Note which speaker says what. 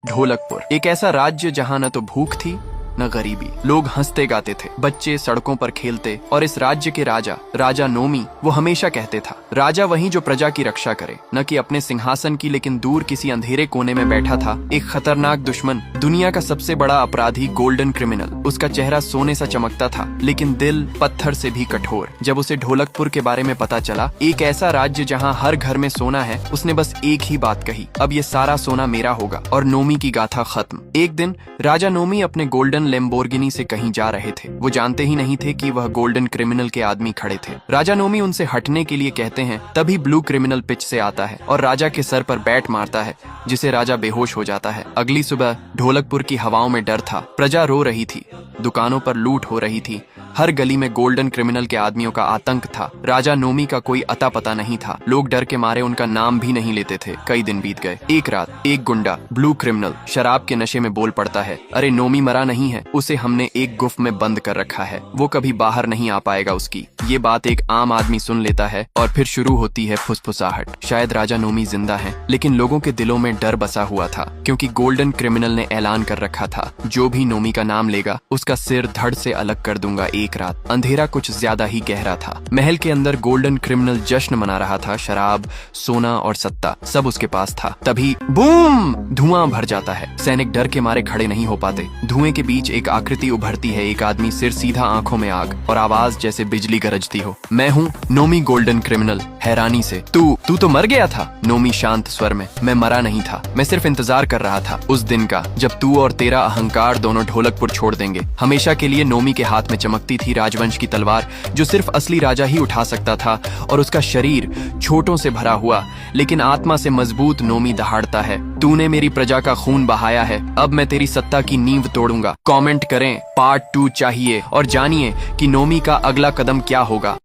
Speaker 1: ढोलकपुर एक ऐसा राज्य जहाँ न तो भूख थी न गरीबी। लोग हंसते गाते थे, बच्चे सड़कों पर खेलते और इस राज्य के राजा नोमी वो हमेशा कहते था, राजा वही जो प्रजा की रक्षा करे, न कि अपने सिंहासन की, लेकिन दूर किसी अंधेरे कोने में बैठा था एक खतरनाक दुश्मन, दुनिया का सबसे बड़ा अपराधी, गोल्डन क्रिमिनल। उसका चेहरा सोने सा चमकता था, लेकिन दिल पत्थर से भी कठोर। जब उसे ढोलकपुर के बारे में पता चला, एक ऐसा राज्य जहाँ हर घर में सोना है, उसने बस एक ही बात कही, अब ये सारा सोना मेरा होगा। और नोमी की गाथा खत्म। एक दिन राजा नोमी अपने गोल्डन लैम्बोर्गिनी से कहीं जा रहे थे। वो जानते ही नहीं थे कि वह गोल्डन क्रिमिनल के आदमी खड़े थे। राजा नोमी उनसे हटने के लिए कहते हैं, तभी ब्लू क्रिमिनल पिच से आता है और राजा के सर पर बैट मारता है, जिसे राजा बेहोश हो जाता है। अगली सुबह ढोलकपुर की हवाओं में डर था, प्रजा रो रही थी, दुकानों पर लूट हो रही थी, हर गली में गोल्डन क्रिमिनल के आदमियों का आतंक था। राजा नोमी का कोई अता पता नहीं था, लोग डर के मारे उनका नाम भी नहीं लेते थे। कई दिन बीत गए। एक रात एक गुंडा, ब्लू क्रिमिनल, शराब के नशे में बोल पड़ता है, अरे नोमी मरा नहीं है, उसे हमने एक गुफ में बंद कर रखा है, वो कभी बाहर नहीं आ पाएगा उसकी। ये बात एक आम आदमी सुन लेता है और फिर शुरू होती है फुसफुसाहट। शायद राजा नोमी जिंदा है, लेकिन लोगों के दिलों में डर बसा हुआ था, क्योंकि गोल्डन क्रिमिनल ने ऐलान कर रखा था, जो भी नोमी का नाम लेगा उसका सिर धड़ से अलग कर दूंगा। एक रात अंधेरा कुछ ज्यादा ही गहरा था। महल के अंदर गोल्डन क्रिमिनल जश्न मना रहा था, शराब, सोना और सत्ता सब उसके पास था। तभी बूम, धुआं भर जाता है। सैनिक डर के मारे खड़े नहीं हो पाते। धुएं के बीच एक आकृति उभरती है, एक आदमी, सिर सीधा, आंखों में आग और आवाज जैसे बिजली गरजती हो, मैं हूँ नोमी गोल्डन क्रिमिनल। हैरानी से, तू तो मर गया था? नोमी शांत स्वर में, मैं मरा नहीं था, मैं सिर्फ इंतजार कर रहा था उस दिन का जब तू और तेरा अहंकार दोनों ढोलकपुर छोड़ देंगे। हमेशा के लिए नोमी के हाथ में चमकती थी राजवंश की तलवार, जो सिर्फ असली राजा ही उठा सकता था, और उसका शरीर छोटों से भरा हुआ लेकिन आत्मा से मजबूत नोमी दहाड़ता है, तूने मेरी प्रजा का खून बहाया है, अब मैं तेरी सत्ता की नींव तोड़ूंगा। कमेंट करें पार्ट 2 चाहिए और जानिए कि नोमी का अगला कदम क्या होगा।